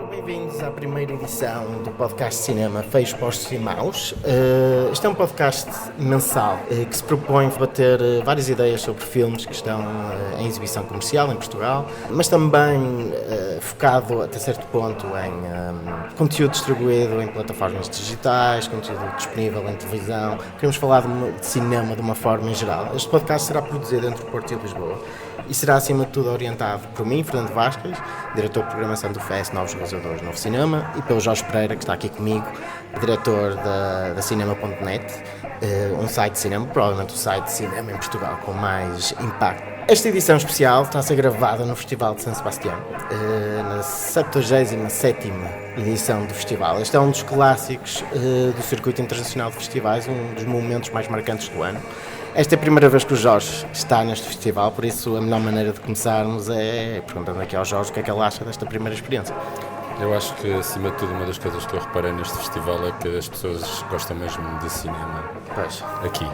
Bem-vindos à primeira edição do podcast Cinema Feios, Postos e Maus. Este é um podcast mensal que se propõe debater várias ideias sobre filmes que estão em exibição comercial em Portugal, mas também focado até certo ponto em conteúdo distribuído em plataformas digitais, conteúdo disponível em televisão. Queremos falar de cinema de uma forma em geral. Este podcast será produzido entre o Porto e Lisboa e será, acima de tudo, orientado por mim, Fernando Vasquez, diretor de programação do FES Novos Realizadores Novo Cinema, e pelo Jorge Pereira, que está aqui comigo, diretor da Cinema.net, um site de cinema, provavelmente o site de cinema em Portugal com mais impacto. Esta edição especial está a ser gravada no Festival de San Sebastián, na 77ª edição do festival. Este é um dos clássicos do circuito internacional de festivais, um dos momentos mais marcantes do ano. Esta é a primeira vez que o Jorge está neste festival, por isso a melhor maneira de começarmos é perguntando aqui ao Jorge o que é que ele acha desta primeira experiência. Eu acho que, acima de tudo, uma das coisas que eu reparei neste festival é que as pessoas gostam mesmo de cinema. Pois. Aqui.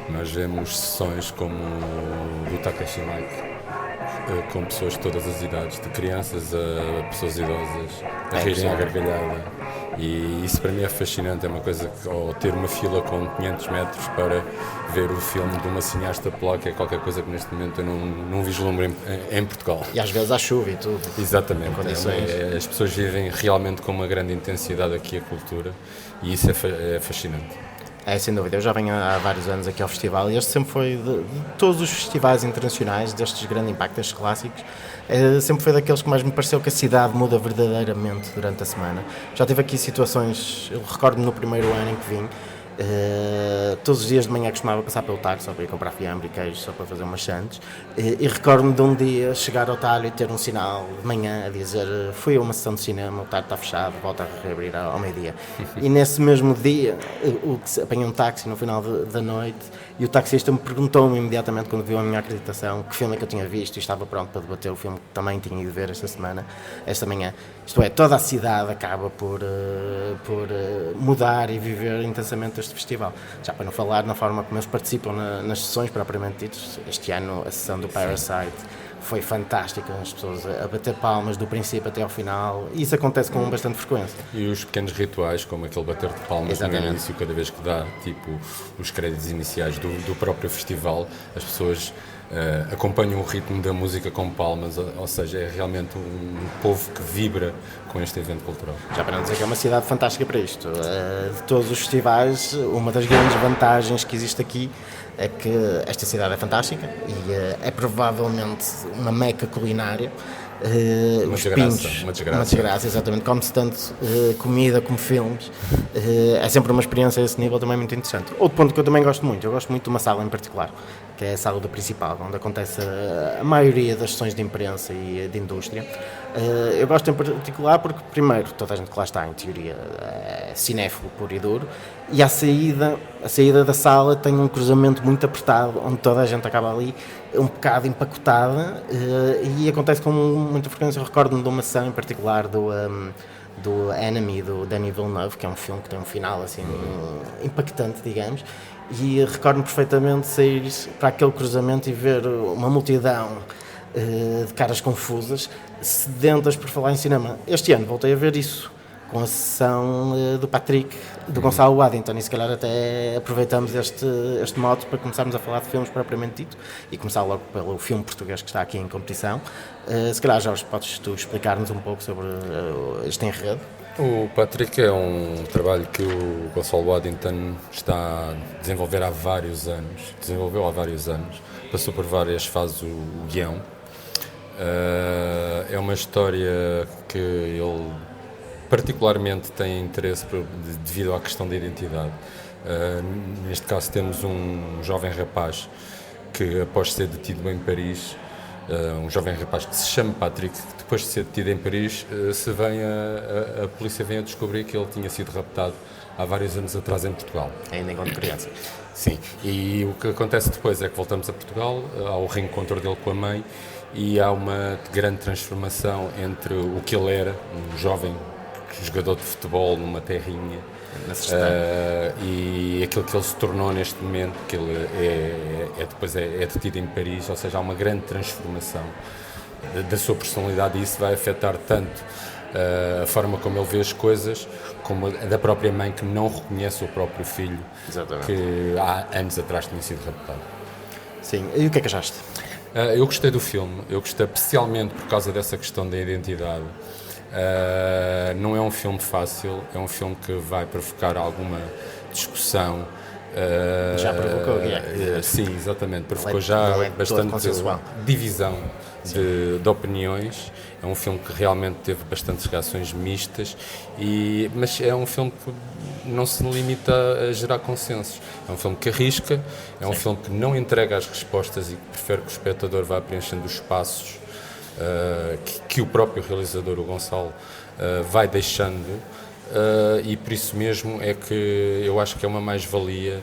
Nós vemos sessões como do Takashi Miike, com pessoas de todas as idades, de crianças a pessoas idosas, a rirem à gargalhada. E isso para mim é fascinante, é uma coisa que, ou ter uma fila com 500 metros para ver o filme de uma cineasta polaca, é qualquer coisa que neste momento eu não vislumbro em Portugal. E às vezes há chuva e tudo. Exatamente, as pessoas vivem realmente com uma grande intensidade aqui a cultura e isso é fascinante. É, sem dúvida, eu já venho há vários anos aqui ao festival e este sempre foi, de todos os festivais internacionais, destes de grande impacto, destes clássicos, sempre foi daqueles que mais me pareceu que a cidade muda verdadeiramente durante a semana. Já tive aqui situações, eu recordo-me no primeiro ano em que vim, todos os dias de manhã costumava passar pelo talho só para ir comprar fiambre e queijo, só para fazer umas sandes, e recordo-me de um dia chegar ao talho e ter um sinal de manhã a dizer fui a uma sessão de cinema, o talho está fechado, volta a reabrir ao meio-dia. E nesse mesmo dia apanhei um táxi no final da noite e o taxista me perguntou-me imediatamente, quando viu a minha acreditação, que filme é que eu tinha visto, e estava pronto para debater o filme que também tinha ido ver esta manhã. Isto é, toda a cidade acaba por mudar e viver intensamente este festival. Já para não falar na forma como eles participam nas sessões propriamente ditas. Este ano a sessão do Parasite foi fantástica, as pessoas a bater palmas do princípio até ao final, e isso acontece com bastante frequência. E os pequenos rituais, como aquele bater de palmas no início, cada vez que dá tipo os créditos iniciais do próprio festival, as pessoas acompanham o ritmo da música com palmas, ou seja, é realmente um povo que vibra com este evento cultural. Já para não dizer que é uma cidade fantástica para isto. De todos os festivais, uma das grandes vantagens que existe aqui é que esta cidade é fantástica e é provavelmente uma meca culinária. Uma desgraça, exatamente. Come-se tanto comida como filmes. É sempre uma experiência a esse nível também muito interessante. Outro ponto que eu também gosto muito, de uma sala em particular, que é a sala da principal, onde acontece a maioria das sessões de imprensa e de indústria. Eu gosto em particular porque, primeiro, toda a gente que lá está, em teoria, é cinéfilo puro e duro, e a saída da sala tem um cruzamento muito apertado, onde toda a gente acaba ali um bocado empacotada, e acontece com muita frequência. Eu recordo-me de uma sessão em particular do Enemy, do Denis Villeneuve, que é um filme que tem um final assim impactante, digamos, e recordo-me perfeitamente de sair para aquele cruzamento e ver uma multidão de caras confusas, sedentas por falar em cinema. Este ano voltei a ver isso com a sessão do Patrick, do Gonçalo Waddington, e se calhar até aproveitamos este mote para começarmos a falar de filmes propriamente dito e começar logo pelo filme português que está aqui em competição. Se calhar, Jorge, podes tu explicar-nos um pouco sobre este enredo? O Patrick é um trabalho que o Gonçalo Waddington está a desenvolveu há vários anos, passou por várias fases o guião. É uma história que ele particularmente tem interesse devido à questão da identidade. Neste caso temos um jovem rapaz que, após ser detido em Paris, um jovem rapaz que se chama Patrick, que depois de ser detido em Paris, a polícia vem a descobrir que ele tinha sido raptado há vários anos atrás em Portugal. Ainda enquanto criança. Sim, e o que acontece depois é que voltamos a Portugal, há o reencontro dele com a mãe e há uma grande transformação entre o que ele era, um jovem jogador de futebol numa terrinha, E aquilo que ele se tornou neste momento, que ele depois é detido em Paris, ou seja, há uma grande transformação da sua personalidade, e isso vai afetar tanto a forma como ele vê as coisas, como a da própria mãe, que não reconhece o próprio filho. Exatamente. Que há anos atrás tinha sido raptado. Sim, e o que é que achaste? Eu gostei do filme, eu gostei especialmente por causa dessa questão da identidade. Não é um filme fácil, é um filme que vai provocar alguma discussão. Já provocou, sim, exatamente, provocou já bastante divisão de opiniões. É um filme que realmente teve bastantes reações mistas, mas é um filme que não se limita a gerar consensos. É um filme que arrisca, é um filme que não entrega as respostas e que prefere que o espectador vá preenchendo os espaços que o próprio realizador, o Gonçalo, vai deixando, e por isso mesmo é que eu acho que é uma mais-valia,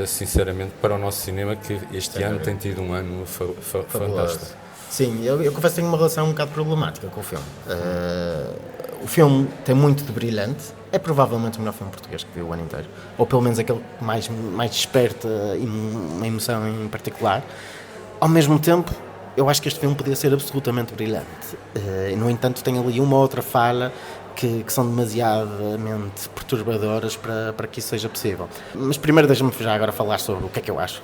sinceramente, para o nosso cinema, que este ano tem tido um ano fantástico. Sim, eu confesso que tenho uma relação um bocado problemática com o filme. O filme tem muito de brilhante, é provavelmente o melhor filme português que vi o ano inteiro, ou pelo menos aquele que mais desperta uma emoção em particular. Ao mesmo tempo, eu acho que este filme podia ser absolutamente brilhante. No entanto, tem ali uma outra falha que são demasiadamente perturbadoras para que isso seja possível. Mas primeiro deixa-me já agora falar sobre o que é que eu acho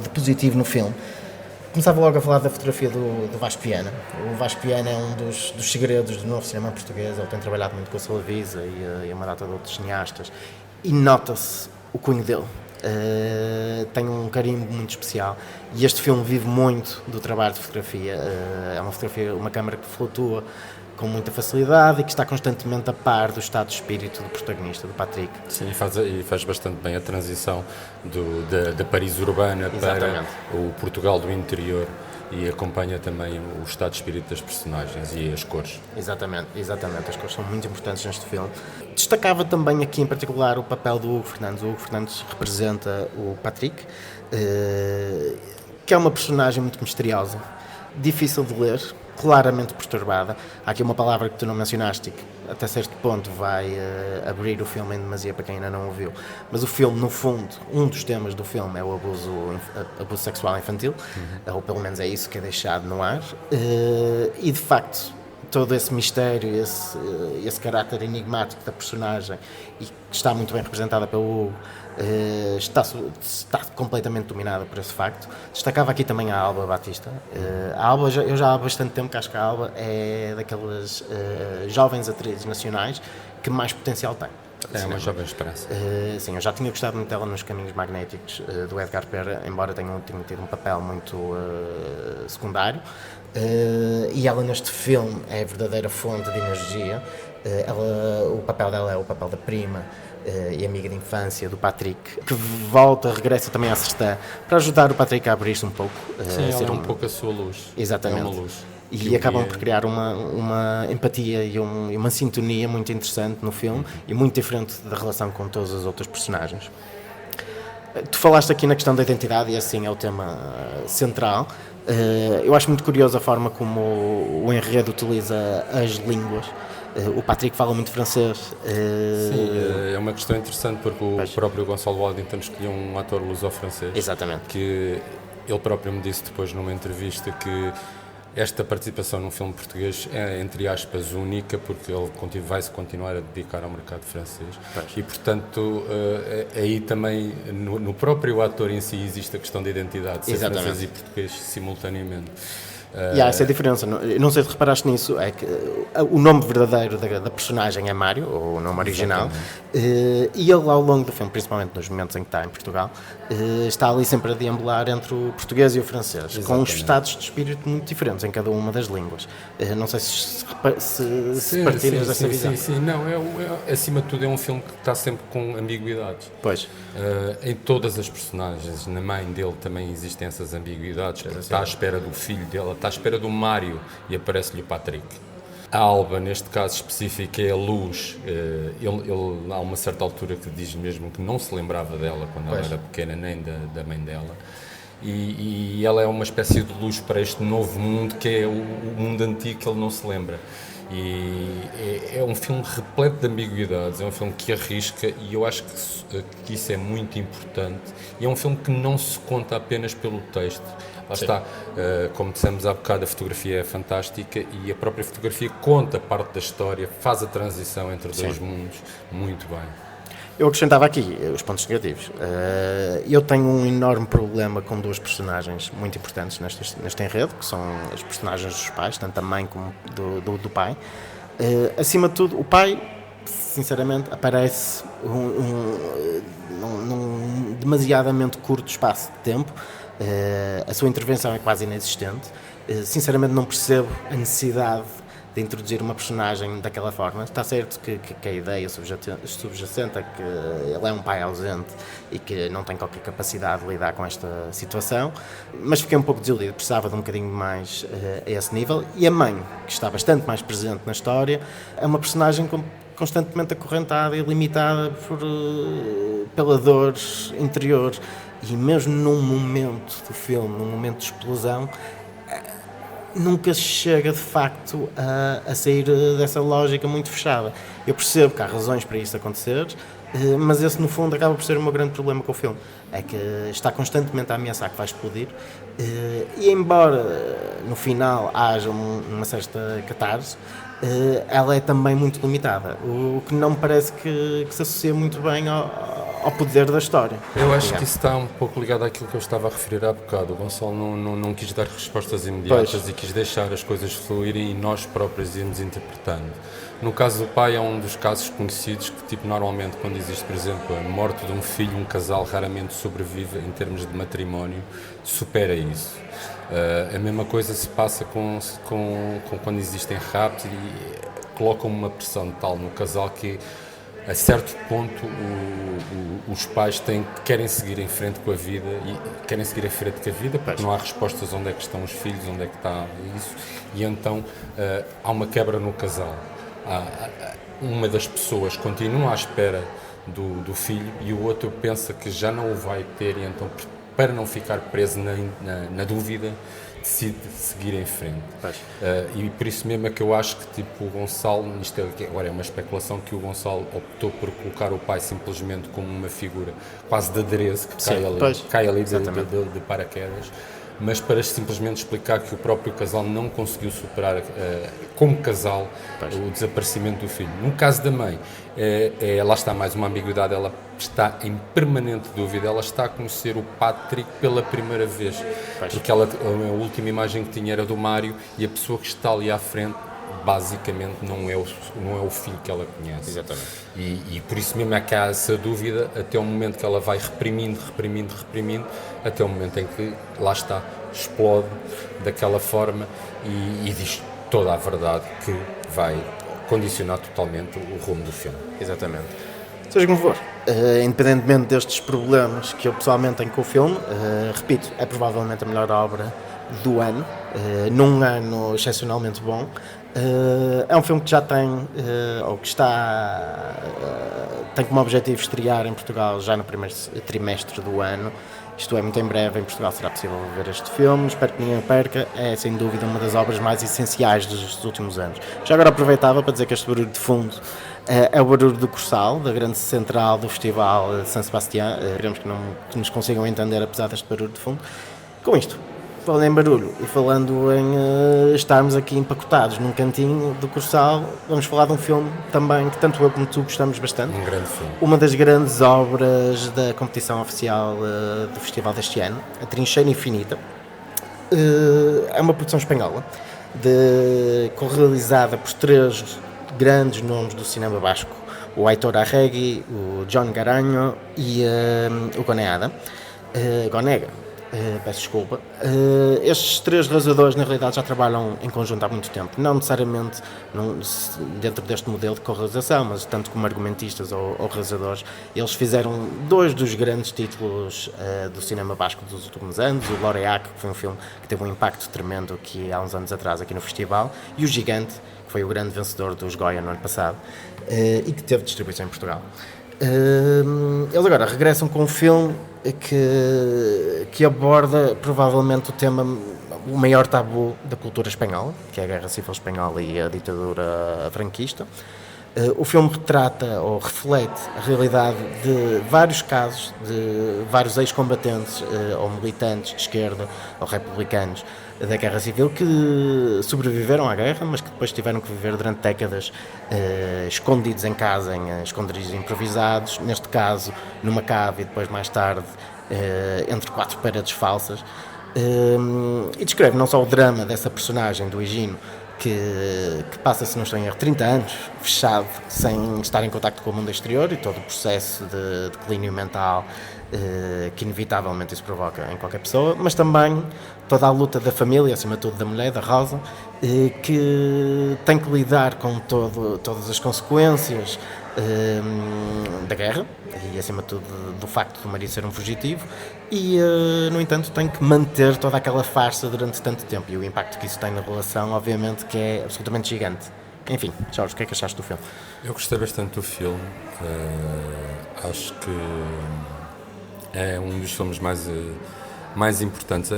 de positivo no filme. Começava logo a falar da fotografia do Vasco Viana. O Vasco Viana é um dos segredos do novo cinema português. Ele tem trabalhado muito com a Salavisa e uma data de outros cineastas. E nota-se o cunho dele. Tem um carimbo muito especial. E este filme vive muito do trabalho de fotografia. É uma câmara que flutua com muita facilidade e que está constantemente a par do estado de espírito do protagonista, do Patrick. Sim, e faz bastante bem a transição da Paris urbana para o Portugal do interior, e acompanha também o estado de espírito das personagens e as cores. Exatamente, as cores são muito importantes neste filme. Destacava também aqui em particular o papel do Hugo Fernandes. O Hugo Fernandes representa o Patrick, que é uma personagem muito misteriosa, difícil de ler, claramente perturbada. Há aqui uma palavra que tu não mencionaste e que até certo ponto vai abrir o filme em demasia para quem ainda não o viu. Mas o filme, no fundo, um dos temas do filme é o abuso sexual infantil, ou pelo menos é isso que é deixado no ar. E de facto, todo esse mistério, esse caráter enigmático da personagem, e que está muito bem representada pelo Hugo, está completamente dominada por esse facto. Destacava aqui também a Alba Batista. A Alba, eu já há bastante tempo que acho que a Alba é daquelas jovens atrizes nacionais que mais potencial tem. É uma jovem esperança. Sim, eu já tinha gostado muito dela nos Caminhos Magnéticos, do Edgar Pera, embora tenha tido um papel muito secundário. E ela neste filme é a verdadeira fonte de energia. O papel dela é o papel da prima e amiga de infância do Patrick, que regressa também à Sertã para ajudar o Patrick a abrir-se um pouco. Sim, ela é um pouco a sua luz. Exatamente. É uma luz. E acabam por criar uma empatia e uma sintonia muito interessante no filme, e muito diferente da relação com todas as outras personagens. Tu falaste aqui na questão da identidade, e assim é o tema central. Eu acho muito curioso a forma como o enredo utiliza as línguas. O Patrick fala muito francês. Sim, é uma questão interessante, porque o próprio Gonçalo Waddington escolheu um ator luso-francês. Exatamente. Que ele próprio me disse depois numa entrevista que esta participação num filme português é, entre aspas, única, porque ele vai-se continuar a dedicar ao mercado francês. E, portanto, aí também, no próprio ator em si, existe a questão da identidade, ser francês e português simultaneamente. E há essa diferença, não sei se reparaste nisso, é que o nome verdadeiro da personagem é Mário, ou o nome original, e ele ao longo do filme, principalmente nos momentos em que está em Portugal, está ali sempre a deambular entre o português e o francês, exatamente, com estados de espírito muito diferentes em cada uma das línguas. Não sei se partilhas dessa visão. Sim, não, acima de tudo é um filme que está sempre com ambiguidades. Pois. Em todas as personagens, na mãe dele também existem essas ambiguidades, porque está à espera do filho dela, está à espera do Mário e aparece-lhe o Patrick. A Alba, neste caso específico, é a luz. Ele há uma certa altura que diz mesmo que não se lembrava dela quando ela era pequena, nem da mãe dela. E ela é uma espécie de luz para este novo mundo, que é o mundo antigo que ele não se lembra. E é um filme repleto de ambiguidades, é um filme que arrisca, e eu acho que isso é muito importante. E é um filme que não se conta apenas pelo texto. Lá está, como dissemos há bocado, a fotografia é fantástica e a própria fotografia conta parte da história, faz a transição entre dois mundos muito bem. Eu acrescentava aqui os pontos negativos. Eu tenho um enorme problema com duas personagens muito importantes neste enredo, que são as personagens dos pais, tanto a mãe como do pai. Acima de tudo, o pai, sinceramente, aparece num demasiadamente curto espaço de tempo. A sua intervenção é quase inexistente. Sinceramente, não percebo a necessidade de introduzir uma personagem daquela forma. Está certo que a ideia subjacente é que ele é um pai ausente e que não tem qualquer capacidade de lidar com esta situação, mas fiquei um pouco desiludido, precisava de um bocadinho mais a esse nível. E a mãe, que está bastante mais presente na história, é uma personagem constantemente acorrentada e limitada pela dor interior, e mesmo num momento do filme, num momento de explosão, nunca chega de facto a sair dessa lógica muito fechada. Eu percebo que há razões para isso acontecer, mas esse no fundo acaba por ser o meu grande problema com o filme, é que está constantemente a ameaçar que vai explodir, e embora no final haja uma certa catarse, ela é também muito limitada, o que não me parece que se associa muito bem ao poder da história. Eu acho que isso está um pouco ligado àquilo que eu estava a referir há bocado. O Gonçalo não quis dar respostas imediatas e quis deixar as coisas fluírem e nós próprios íamos interpretando. No caso do pai, é um dos casos conhecidos que, normalmente, quando existe, por exemplo, a morte de um filho, um casal raramente sobrevive em termos de matrimónio, supera isso. A mesma coisa se passa com quando existem raptos e colocam uma pressão tal no casal que, a certo ponto, os pais querem seguir em frente com a vida porque não há respostas onde é que estão os filhos, onde é que está isso, e então há uma quebra no casal. Uma das pessoas continua à espera do filho e o outro pensa que já não o vai ter, e então, para não ficar preso na dúvida, decide seguir em frente. E por isso mesmo é que eu acho que o Gonçalo, isto agora é uma especulação, que o Gonçalo optou por colocar o pai simplesmente como uma figura quase de adereço que cai ali de paraquedas, mas para simplesmente explicar que o próprio casal não conseguiu superar, como casal, o desaparecimento do filho. No caso da mãe, lá está mais uma ambiguidade, ela está em permanente dúvida, ela está a conhecer o Patrick pela primeira vez, porque a última imagem que tinha era do Mário, e a pessoa que está ali à frente basicamente não é o filho que ela conhece. Exatamente. E por isso mesmo é que há essa dúvida, até o momento que ela vai reprimindo, até o momento em que, lá está, explode daquela forma e diz toda a verdade, que vai condicionar totalmente o rumo do filme. Exatamente. Seja como for, independentemente destes problemas que eu pessoalmente tenho com o filme, repito, é provavelmente a melhor obra do ano, num ano excepcionalmente bom. É um filme que já tem, ou que tem como objetivo estrear em Portugal já no primeiro trimestre do ano. Isto é, muito em breve em Portugal será possível ver este filme, espero que ninguém o perca. É sem dúvida uma das obras mais essenciais dos últimos anos. Já agora aproveitava para dizer que este barulho de fundo é o barulho do Cursal, da grande central do Festival de San Sebastián. Esperemos que nos consigam entender apesar deste barulho de fundo. Com isto, falando em barulho e falando em estarmos aqui empacotados num cantinho do Cursal, vamos falar de um filme também que tanto eu como tu gostamos bastante. Um grande filme. Uma das grandes obras da competição oficial do festival deste ano, A Trincheira Infinita. É uma produção espanhola, realizada por três grandes nomes do cinema basco: o Aitor Arregui, o John Garanho e o Gonega. Peço desculpa. Estes três realizadores na realidade já trabalham em conjunto há muito tempo, não necessariamente dentro deste modelo de co-realização, mas tanto como argumentistas ou realizadores. Eles fizeram dois dos grandes títulos do cinema basco dos últimos anos: o Loreac, que foi um filme que teve um impacto tremendo aqui há uns anos atrás aqui no festival, e o Gigante, que foi o grande vencedor dos Goya no ano passado, e que teve distribuição em Portugal. Eles agora regressam com um filme que aborda provavelmente o tema o maior tabu da cultura espanhola, que é a Guerra Civil Espanhola e a ditadura franquista. O filme retrata ou reflete a realidade de vários casos de vários ex-combatentes ou militantes de esquerda ou republicanos da Guerra Civil que sobreviveram à guerra, mas que depois tiveram que viver durante décadas escondidos em casa, em esconderijos improvisados, neste caso numa cave e depois mais tarde entre 4 paredes falsas. E descreve não só o drama dessa personagem do Higino, que passa, se não estou em erro, 30 anos fechado, sem estar em contacto com o mundo exterior, e todo o processo de declínio mental que inevitavelmente isso provoca em qualquer pessoa, mas também toda a luta da família, acima de tudo da mulher, da Rosa, que tem que lidar com todas as consequências da guerra e, acima de tudo, do facto do marido ser um fugitivo e, no entanto, tem que manter toda aquela farsa durante tanto tempo, e o impacto que isso tem na relação, obviamente, que é absolutamente gigante. Enfim, Jorge, o que é que achaste do filme? Eu gostei bastante do filme, acho que é um dos filmes mais importantes.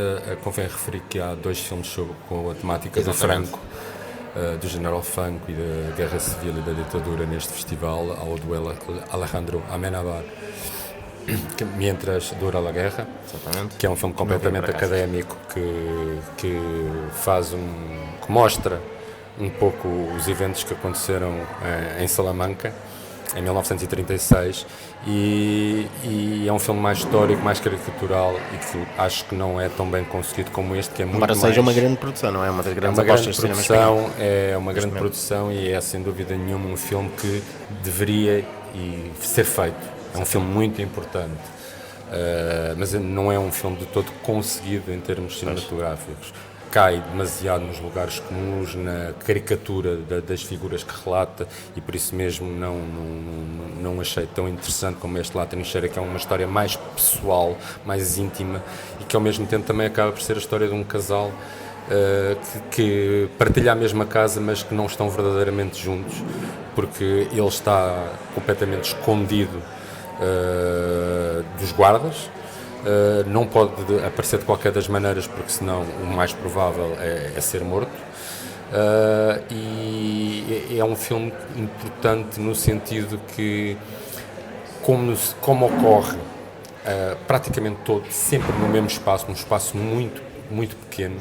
Convém referir que há 2 filmes com a temática Exatamente. do Franco, do General Franco e da Guerra Civil e da ditadura neste festival, ao do Alejandro Amenábar, Mientras dura la guerra, Exatamente. que é um filme completamente académico que mostra um pouco os eventos que aconteceram em Salamanca em 1936 e é um filme mais histórico, mais caricatural, e que acho que não é tão bem conseguido como este, que é muito Embora mais... seja uma grande produção, não é? Uma das grandes apostas do cinema espanhol. É uma grande produção e é sem dúvida nenhuma um filme que deveria ser feito. É um filme muito importante, mas não é um filme de todo conseguido em termos cinematográficos. Cai demasiado nos lugares comuns, na caricatura das figuras que relata, e por isso mesmo não achei tão interessante como este La Trincheira, que é uma história mais pessoal, mais íntima, e que ao mesmo tempo também acaba por ser a história de um casal que partilha a mesma casa, mas que não estão verdadeiramente juntos, porque ele está completamente escondido dos guardas. Não pode aparecer de qualquer das maneiras, porque senão o mais provável é ser morto. E é um filme importante no sentido que, como ocorre praticamente todo, sempre no mesmo espaço, num espaço muito, muito pequeno,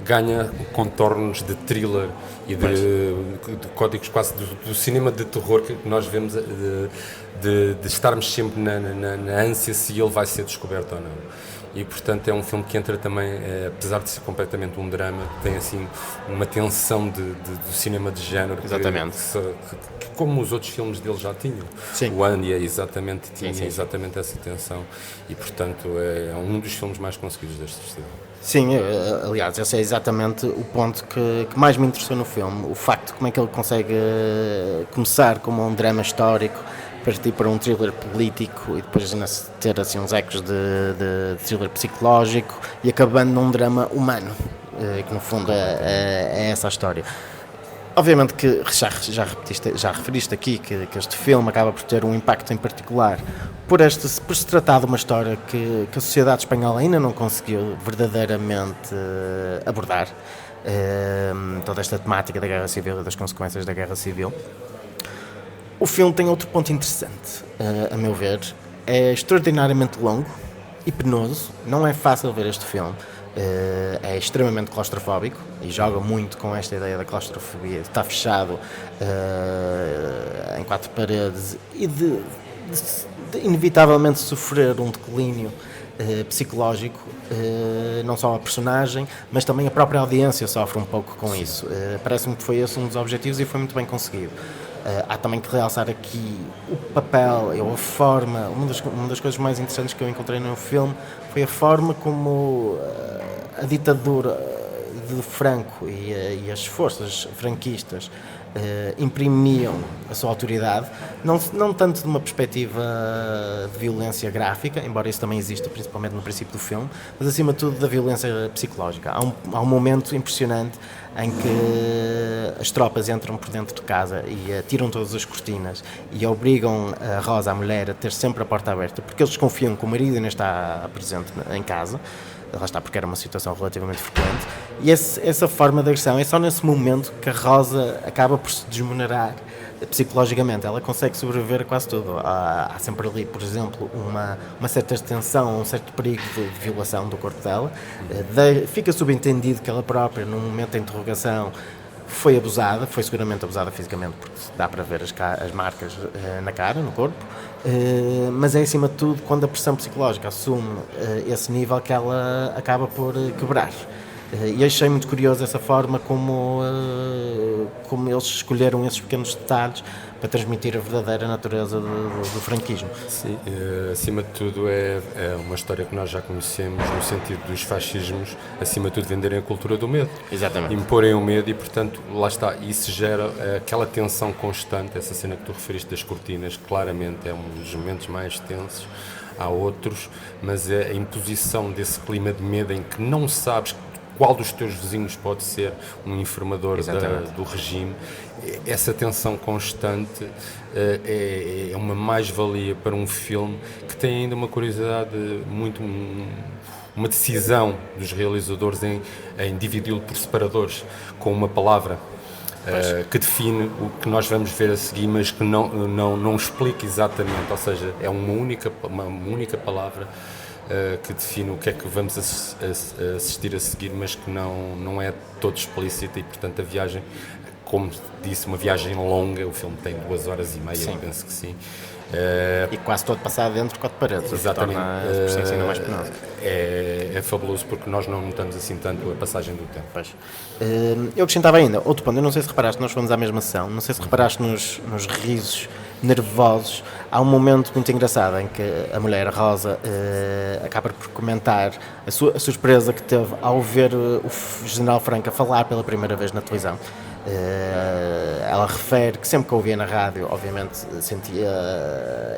ganha contornos de thriller e de códigos quase do cinema de terror que nós vemos, de estarmos sempre na ânsia se ele vai ser descoberto ou não. E portanto é um filme que entra também, apesar de ser completamente um drama, tem assim uma tensão do cinema de género. Exatamente. Que como os outros filmes dele já tinham. Sim. O Ândia exatamente tinha sim. exatamente essa tensão, e portanto é um dos filmes mais conseguidos deste festival. Sim, aliás, esse é exatamente o ponto que mais me interessou no filme, o facto de como é que ele consegue começar como um drama histórico, partir para um thriller político e depois ainda ter assim uns ecos de thriller psicológico e acabando num drama humano, que no fundo é essa a história. Obviamente que já referiste aqui que este filme acaba por ter um impacto em particular por se tratar de uma história que a sociedade espanhola ainda não conseguiu verdadeiramente abordar, toda esta temática da Guerra Civil e das consequências da Guerra Civil. O filme tem outro ponto interessante, a meu ver, é extraordinariamente longo e penoso, não é fácil ver este filme. É extremamente claustrofóbico e joga muito com esta ideia da claustrofobia, de estar fechado em 4 paredes e de inevitavelmente sofrer um declínio psicológico, não só a personagem, mas também a própria audiência sofre um pouco com isso. Parece-me que foi esse um dos objetivos e foi muito bem conseguido. Há também que realçar aqui o papel ou a forma. Uma das coisas mais interessantes que eu encontrei no filme foi a forma como a ditadura de Franco e as forças franquistas imprimiam a sua autoridade, não tanto de uma perspectiva de violência gráfica, embora isso também exista principalmente no princípio do filme, mas acima de tudo da violência psicológica. Há um momento impressionante em que as tropas entram por dentro de casa e tiram todas as cortinas e obrigam a Rosa, a mulher, a ter sempre a porta aberta, porque eles desconfiam que o marido ainda está presente em casa. Lá está, porque era uma situação relativamente frequente, e essa forma de agressão é só nesse momento que a Rosa acaba por se desmonerar psicologicamente. Ela consegue sobreviver a quase tudo. Há sempre ali, por exemplo, uma certa tensão, um certo perigo de violação do corpo dela. Fica subentendido que ela própria, num momento de interrogação, foi abusada, foi seguramente abusada fisicamente, porque dá para ver as marcas na cara, no corpo, mas é acima de tudo quando a pressão psicológica assume esse nível que ela acaba por quebrar. E achei muito curioso essa forma como eles escolheram esses pequenos detalhes para transmitir a verdadeira natureza do franquismo. Sim, acima de tudo é uma história que nós já conhecemos no sentido dos fascismos, acima de tudo venderem a cultura do medo. Exatamente. Imporem o medo e, portanto, lá está, isso gera aquela tensão constante, essa cena que tu referiste das cortinas, claramente é um dos momentos mais tensos. Há outros, mas é a imposição desse clima de medo em que não sabes qual dos teus vizinhos pode ser um informador do regime. Essa tensão constante é uma mais-valia para um filme que tem ainda uma curiosidade, uma decisão dos realizadores em dividi-lo por separadores, com uma palavra que define o que nós vamos ver a seguir, mas que não explica exatamente, ou seja, é uma única palavra que define o que é que vamos assistir a seguir, mas que não é todo explícita e, portanto, a viagem, como disse, uma viagem longa, o filme tem 2 horas e meia, eu penso que sim. E quase todo passado dentro de 4 paredes, exatamente. Torna a experiência ainda mais penosa. É fabuloso porque nós não notamos assim tanto a passagem do tempo. Pois. Eu acrescentava ainda, outro ponto, eu não sei se reparaste, nós fomos à mesma sessão, não sei se reparaste nos risos nervosos. Há um momento muito engraçado em que a mulher, a Rosa, acaba por comentar a surpresa que teve ao ver o General Franco a falar pela primeira vez na televisão. Ela refere que sempre que ouvia na rádio, obviamente sentia,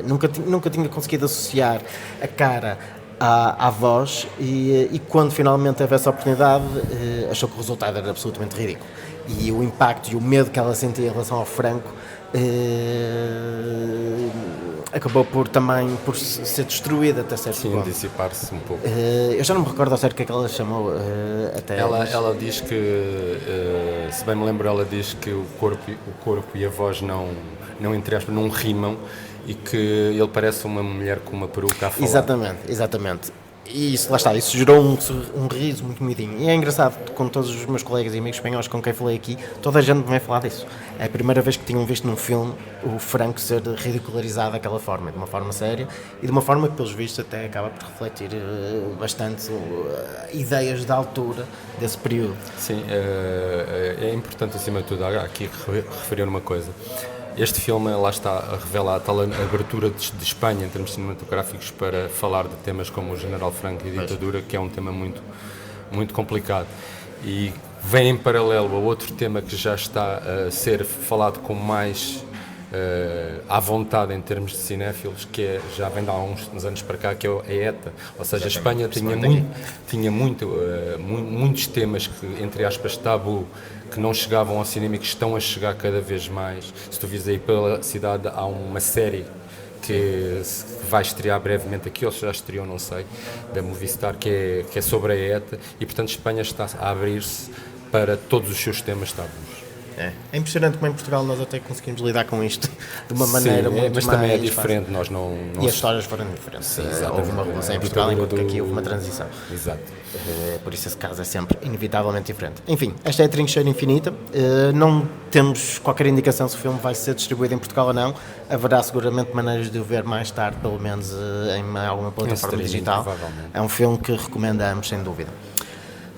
nunca tinha conseguido associar a cara à voz e quando finalmente teve essa oportunidade achou que o resultado era absolutamente ridículo, e o impacto e o medo que ela sentia em relação ao Franco acabou por ser destruída até certo ponto. Sim, dissipar-se um pouco. Eu já não me recordo ao certo o que é que ela chamou até. Ela diz que, se bem me lembro, ela diz que o corpo e a voz não entre aspas, não rimam, e que ele parece uma mulher com uma peruca a falar. Exatamente. E isso, lá está, isso gerou um riso muito miudinho. E é engraçado, com todos os meus colegas e amigos espanhóis com quem falei aqui, toda a gente me vem falar disso. É a primeira vez que tinham visto num filme o Franco ser ridicularizado daquela forma, de uma forma séria, e de uma forma que, pelos vistos, até acaba por refletir bastante ideias da altura desse período. Sim, é importante, acima de tudo, aqui referir uma coisa. Este filme, lá está, revela a tal abertura de Espanha em termos cinematográficos para falar de temas como o General Franco e a ditadura, que é um tema muito, muito complicado. E vem em paralelo a outro tema que já está a ser falado com mais à vontade em termos de cinéfilos, que já vem de há uns anos para cá, que é a ETA. Ou seja, a Espanha tinha muitos temas que, entre aspas, tabu, que não chegavam ao cinema e que estão a chegar cada vez mais. Se tu vis aí pela cidade, há uma série que vai estrear brevemente aqui, ou se já estreou, não sei, da Movistar, que é sobre a ETA, e portanto Espanha está a abrir-se para todos os seus temas tabus. É impressionante como em Portugal nós até conseguimos lidar com isto de uma maneira muito mas mais também é diferente, fácil. nós não E as histórias foram diferentes. Sim, houve uma revolução em Portugal, enquanto que aqui houve uma transição. Exato. Por isso esse caso é sempre inevitavelmente diferente. Enfim, esta é a Trincheira Infinita. Não temos qualquer indicação se o filme vai ser distribuído em Portugal ou não. Haverá seguramente maneiras de o ver mais tarde, pelo menos em alguma plataforma digital. É um filme que recomendamos, sem dúvida.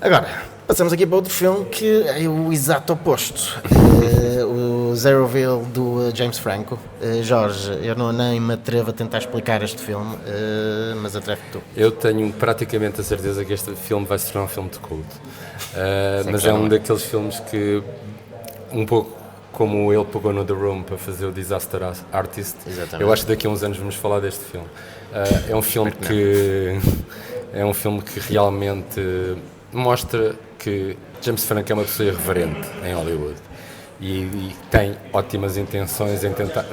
Agora, passamos aqui para outro filme que é o exato oposto. O Zeroville, do James Franco. Jorge, eu nem me atrevo a tentar explicar este filme, mas atreve-te tu. Eu tenho praticamente a certeza que este filme vai se tornar um filme de culto. Mas é um daqueles filmes que, um pouco como ele pegou no The Room para fazer o Disaster Artist, exatamente. Eu acho que daqui a uns anos vamos falar deste filme. É um filme que realmente mostra que James Franco é uma pessoa irreverente em Hollywood e tem ótimas intenções em tentar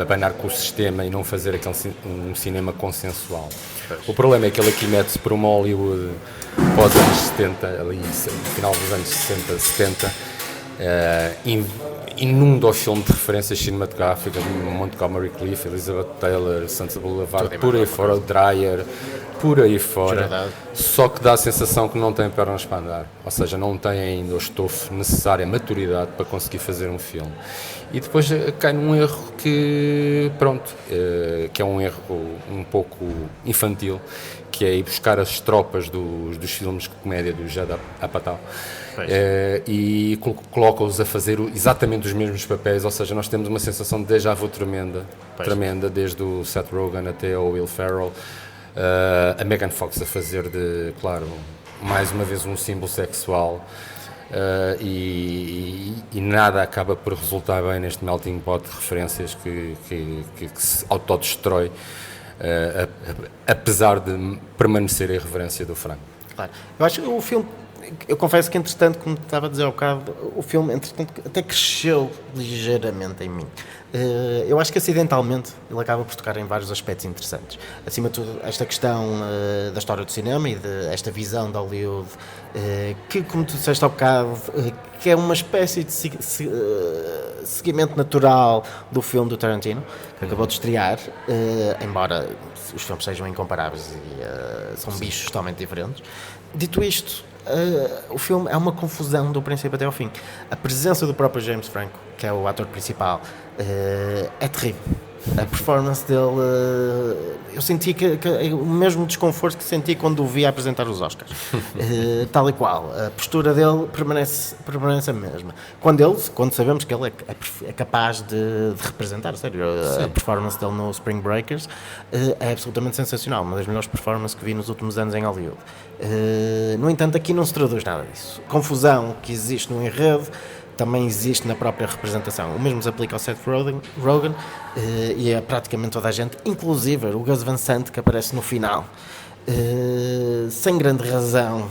abanar com o sistema e não fazer um cinema consensual. O problema é que ele aqui mete-se por uma Hollywood pós anos 70, ali, final dos anos 60, 70, inunda o filme de referências cinematográficas, Montgomery Clift, Elizabeth Taylor, Sunset Boulevard, por aí fora, Dreyer, por aí fora, só que dá a sensação que não tem pernas para andar, ou seja, não tem ainda o estofo necessário, a maturidade para conseguir fazer um filme. E depois cai num erro que é um erro um pouco infantil, que é ir buscar as tropas dos filmes de comédia do Judd Apatow e coloca-os a fazer exatamente os mesmos papéis, ou seja, nós temos uma sensação de déjà vu tremenda, desde o Seth Rogen até o Will Ferrell, a Megan Fox a fazer claro, mais uma vez um símbolo sexual. E nada acaba por resultar bem neste melting pot de referências que se autodestrói, apesar de permanecer a irreverência do Franco. Claro. Eu acho que o filme, eu confesso que entretanto, como estava a dizer há bocado, o filme entretanto até cresceu ligeiramente em mim. Eu acho que acidentalmente ele acaba por tocar em vários aspectos interessantes. Acima de tudo, esta questão da história do cinema e esta visão de Hollywood, que, como tu disseste há bocado, que é uma espécie de seguimento natural do filme do Tarantino, que acabou de estrear, embora os filmes sejam incomparáveis e são bichos totalmente diferentes. Dito isto, o filme é uma confusão do princípio até ao fim. A presença do próprio James Franco, que é o ator principal, é terrível. A performance dele, eu senti que o mesmo desconforto que senti quando o vi a apresentar os Oscars. Tal e qual. A postura dele permanece a mesma. Quando sabemos que ele é capaz de representar, sério, a performance dele no Spring Breakers é absolutamente sensacional. Uma das melhores performances que vi nos últimos anos em Hollywood. No entanto, aqui não se traduz nada disso. Confusão que existe no enredo também existe na própria representação. O mesmo se aplica ao Seth Rogen e a praticamente toda a gente, inclusive o Gus Van Sant, que aparece no final, sem grande razão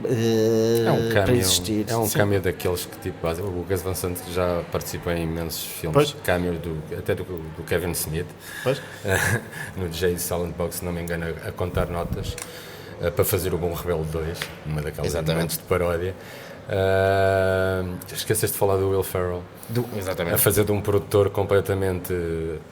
para existir. É um cameo daqueles que, tipo, o Gus Van Sant já participou em imensos filmes, cameo até do Kevin Smith, no Jay Silent Box, se não me engano, a contar notas, para fazer o Bom Rebelde 2, uma daquelas momentos de paródia. Esqueceste de falar do Will Ferrell, a fazer de um produtor completamente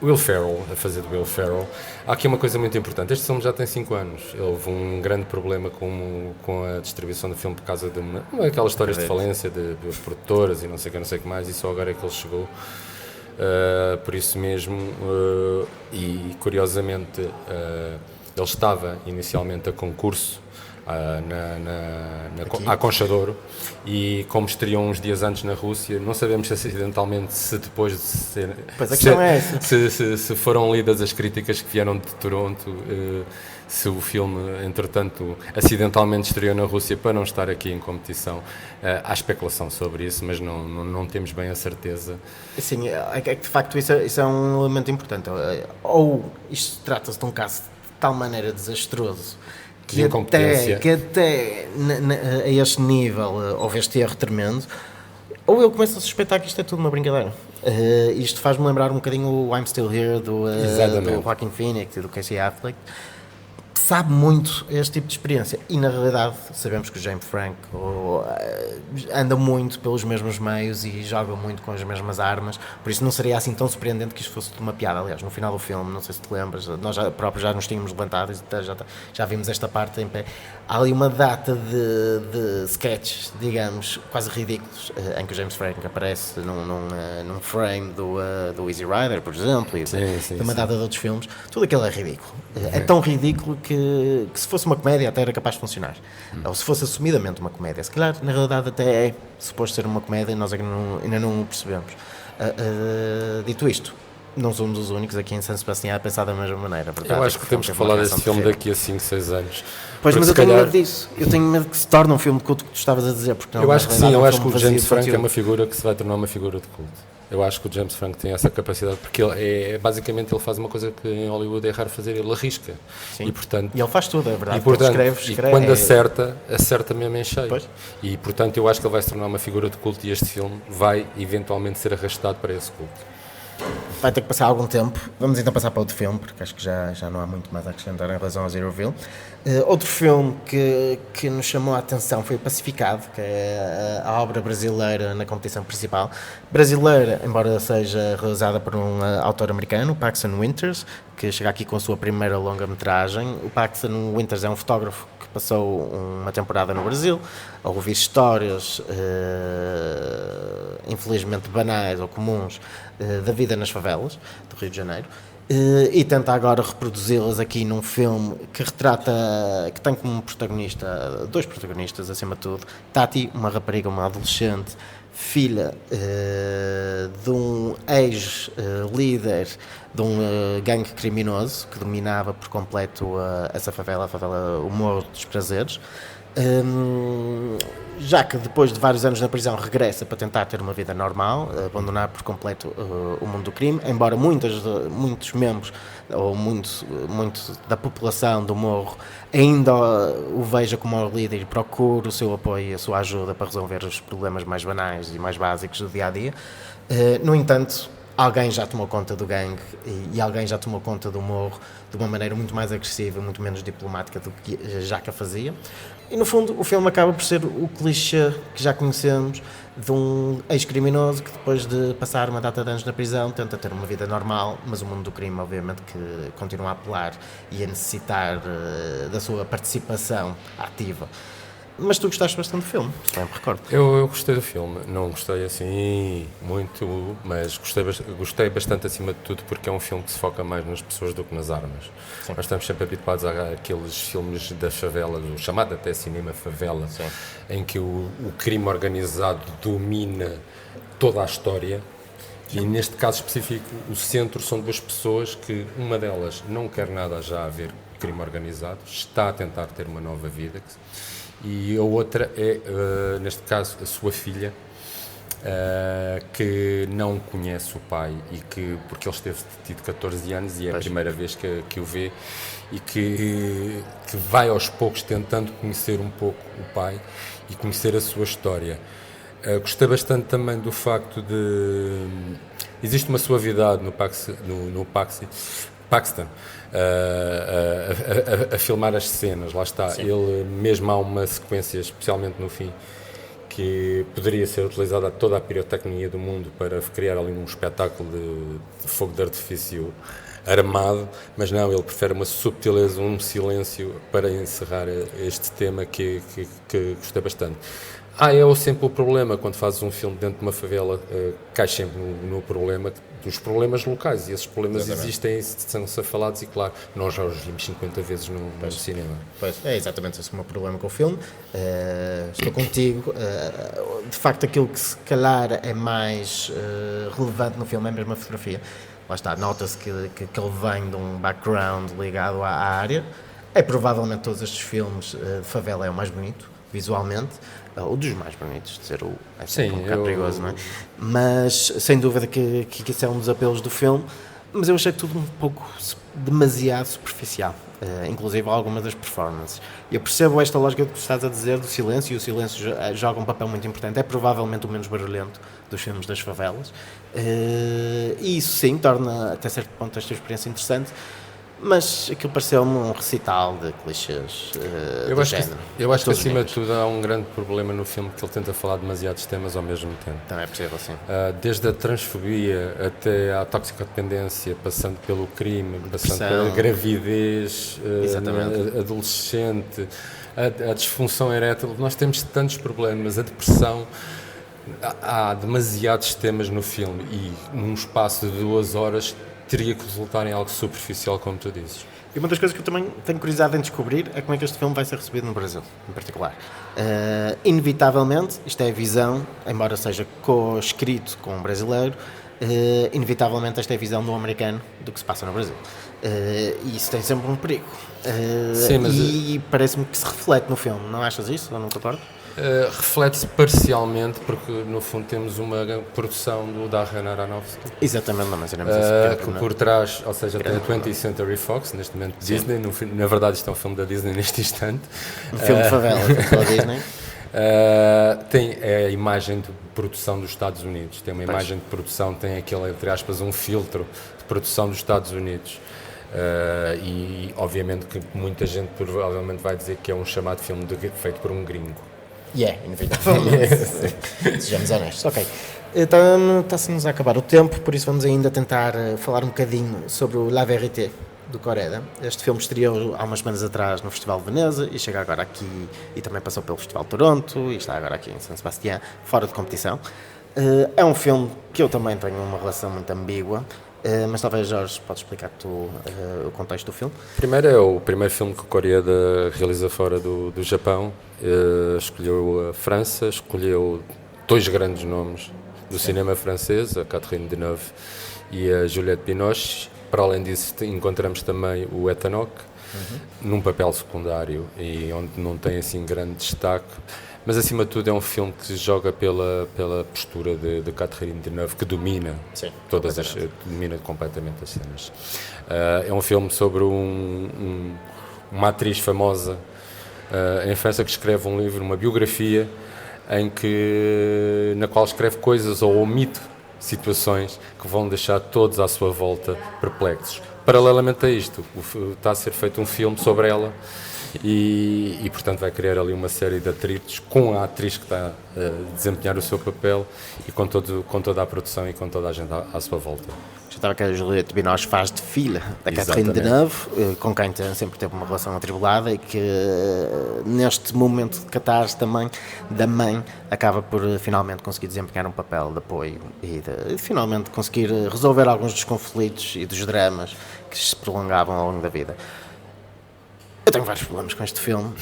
Will Ferrell, a fazer de Will Ferrell. Há aqui uma coisa muito importante, este filme já tem 5 anos, houve um grande problema com a distribuição do filme por causa de aquelas histórias de falência de produtoras e não sei o que mais, e só agora é que ele chegou. Por isso mesmo, e curiosamente ele estava inicialmente a concurso à Concha de Ouro, e como estreou uns dias antes na Rússia, não sabemos se acidentalmente, se depois de ser, pois a questão é essa. Se foram lidas as críticas que vieram de Toronto, se o filme entretanto acidentalmente estreou na Rússia para não estar aqui em competição. Há especulação sobre isso, mas não temos bem a certeza. Sim, é que de facto isso é um elemento importante. Ou isto trata-se de um caso de tal maneira desastroso que até a este nível houve este erro tremendo, ou eu começo a suspeitar que isto é tudo uma brincadeira. Isto faz-me lembrar um bocadinho o I'm Still Here do Joaquin Phoenix e do Casey Affleck. Sabe muito este tipo de experiência, e na realidade sabemos que o James Franco anda muito pelos mesmos meios e joga muito com as mesmas armas, por isso não seria assim tão surpreendente que isto fosse uma piada. Aliás, no final do filme, não sei se te lembras, nós próprios já nos tínhamos levantado e já vimos esta parte em pé. Há ali uma data de sketches, digamos, quase ridículos, em que o James Franco aparece num frame do Easy Rider, por exemplo, e de uma data de outros filmes. Tudo aquilo é ridículo. É tão ridículo que se fosse uma comédia até era capaz de funcionar. Ou se fosse assumidamente uma comédia. Se calhar, na realidade, até é suposto ser uma comédia e nós ainda não o percebemos. Dito isto, não somos os únicos aqui em São Sebastião a pensar da mesma maneira. Eu acho que temos que falar deste filme daqui a 5, 6 anos. Pois, mas eu tenho medo disso. Eu tenho medo que se torne um filme de culto, que tu estavas a dizer. Porque eu acho que sim, eu acho que o James Franco é uma figura que se vai tornar uma figura de culto. Eu acho que o James Franco tem essa capacidade, porque basicamente ele faz uma coisa que em Hollywood é raro fazer, ele arrisca. Sim. E, portanto, E ele faz tudo, é verdade. e, portanto, Escreve. e quando acerta mesmo em cheio. Pois. E, portanto, eu acho que ele vai se tornar uma figura de culto e este filme vai eventualmente ser arrastado para esse culto. Vai ter que passar algum tempo. Vamos então passar para outro filme, porque acho que já não há muito mais a acrescentar em relação ao Zeroville. Outro filme que nos chamou a atenção foi o Pacificado, que é a obra brasileira na competição principal. Brasileira, embora seja realizada por um autor americano, o Paxton Winters, que chega aqui com a sua primeira longa-metragem. O Paxton Winters é um fotógrafo que passou uma temporada no Brasil a ouvir histórias infelizmente banais ou comuns da vida nas favelas do Rio de Janeiro, e tenta agora reproduzi-las aqui num filme que retrata, que tem como protagonista, dois protagonistas acima de tudo, Tati, uma rapariga, uma adolescente, filha de um ex-líder de um gangue criminoso que dominava por completo essa favela, a favela O Morro dos Prazeres. Já que depois de vários anos na prisão regressa para tentar ter uma vida normal, abandonar por completo o mundo do crime, embora muitos membros ou muito da população do Morro ainda o veja como o líder e procure o seu apoio e a sua ajuda para resolver os problemas mais banais e mais básicos do dia-a-dia. No entanto, alguém já tomou conta do gangue e alguém já tomou conta do Morro de uma maneira muito mais agressiva, muito menos diplomática do que já que a fazia. E no fundo o filme acaba por ser o clichê que já conhecemos de um ex-criminoso que depois de passar uma data de anos na prisão tenta ter uma vida normal, mas o mundo do crime obviamente que continua a apelar e a necessitar da sua participação ativa. Mas tu gostaste bastante do filme, se bem me recordo. Eu gostei do filme, não gostei assim muito, mas gostei bastante acima de tudo porque é um filme que se foca mais nas pessoas do que nas armas. Sim. Nós estamos sempre habituados àqueles filmes da favela, o chamado até cinema favela, sim, em que o crime organizado domina toda a história. E neste caso específico, o centro são duas pessoas que uma delas não quer nada já a ver crime organizado, está a tentar ter uma nova vida. E a outra é, neste caso, a sua filha, que não conhece o pai, e porque ele esteve tido 14 anos e é a primeira vez que o vê, e que vai aos poucos tentando conhecer um pouco o pai e conhecer a sua história. Gostei bastante também do facto de... Existe uma suavidade no Paxton a filmar as cenas, lá está. Sim. Ele mesmo há uma sequência, especialmente no fim, que poderia ser utilizada toda a pirotecnia do mundo para criar ali um espetáculo de fogo de artifício armado, mas não, ele prefere uma subtileza, um silêncio para encerrar este tema que gostei bastante. É sempre o problema, quando fazes um filme dentro de uma favela, cai sempre no problema dos problemas locais, e esses problemas existem, são falados, e claro, nós já os vimos 50 vezes no cinema. Pois, é exatamente esse o meu problema com o filme. Estou contigo. De facto, aquilo que se calhar é mais relevante no filme é mesmo a fotografia. Lá está, nota-se que ele vem de um background ligado à área. É provavelmente todos estes filmes de favela é o mais bonito, visualmente, ou dos mais bonitos, de ser é sempre um bocado perigoso, não é? Mas, sem dúvida que isso é um dos apelos do filme, mas eu achei tudo um pouco demasiado superficial, inclusive algumas das performances. Eu percebo esta lógica que tu estás a dizer do silêncio, e o silêncio joga um papel muito importante, é provavelmente o menos barulhento dos filmes das favelas, e isso sim torna até certo ponto esta experiência interessante. Mas aquilo pareceu-me um recital de clichês do género. Eu acho que acima de tudo há um grande problema no filme, que ele tenta falar demasiados temas ao mesmo tempo. Também é possível, sim. Desde a transfobia até à toxicodependência, passando pelo crime, passando pela gravidez adolescente, a disfunção erétil. Nós temos tantos problemas, a depressão. Há demasiados temas no filme, e num espaço de 2 horas teria que resultar em algo superficial, como tu dizes. E uma das coisas que eu também tenho curiosidade em descobrir é como é que este filme vai ser recebido no Brasil, em particular. Inevitavelmente, isto é a visão, embora seja co-escrito com um brasileiro, inevitavelmente esta é a visão do americano do que se passa no Brasil. E isso tem sempre um perigo. Sim, mas e parece-me que se reflete no filme, não achas isso? Ou não concordo? reflete-se parcialmente, porque no fundo temos uma produção do Darren Aronofsky. Exatamente, não mencionamos isso. Que por trás, ou seja, tem a 20th Century Fox, neste momento Disney, na verdade isto é um filme da Disney neste instante. Um filme de favela, pela Disney. Tem a imagem de produção dos Estados Unidos, tem uma imagem de produção, tem aquele, entre aspas, um filtro de produção dos Estados Unidos. E obviamente que muita gente provavelmente vai dizer que é um chamado filme feito por um gringo. Inevitavelmente. Sejamos honestos. Ok. Então, está-se-nos a acabar o tempo, por isso vamos ainda tentar falar um bocadinho sobre o La Vérité, do Coreda. Este filme estreou há umas semanas atrás no Festival de Veneza e chega agora aqui, e também passou pelo Festival de Toronto e está agora aqui em São Sebastião, fora de competição. É um filme que eu também tenho uma relação muito ambígua, mas talvez, Jorge, podes explicar tu o contexto do filme? Primeiro é o primeiro filme que o Coreda realiza fora do Japão. Escolheu a França, escolheu dois grandes nomes do cinema francês, a Catherine Deneuve e a Juliette Binoche. Para além disso, encontramos também o Ethan Hawke, num papel secundário e onde não tem assim grande destaque. Mas, acima de tudo, é um filme que se joga pela postura de Catherine Deneuve, que domina domina completamente as cenas. É um filme sobre uma atriz famosa em França que escreve um livro, uma biografia, na qual escreve coisas ou omite situações que vão deixar todos à sua volta perplexos. Paralelamente a isto, está a ser feito um filme sobre ela e portanto vai criar ali uma série de atritos com a atriz que está a desempenhar o seu papel e com toda a produção e com toda a gente à sua volta. Já estava que a Juliette Binoche faz de filha da Catherine Deneuve, com quem sempre teve uma relação atribulada e que neste momento de catarse também da mãe acaba por finalmente conseguir desempenhar um papel de apoio e de finalmente conseguir resolver alguns dos conflitos e dos dramas que se prolongavam ao longo da vida. Eu tenho vários problemas com este filme.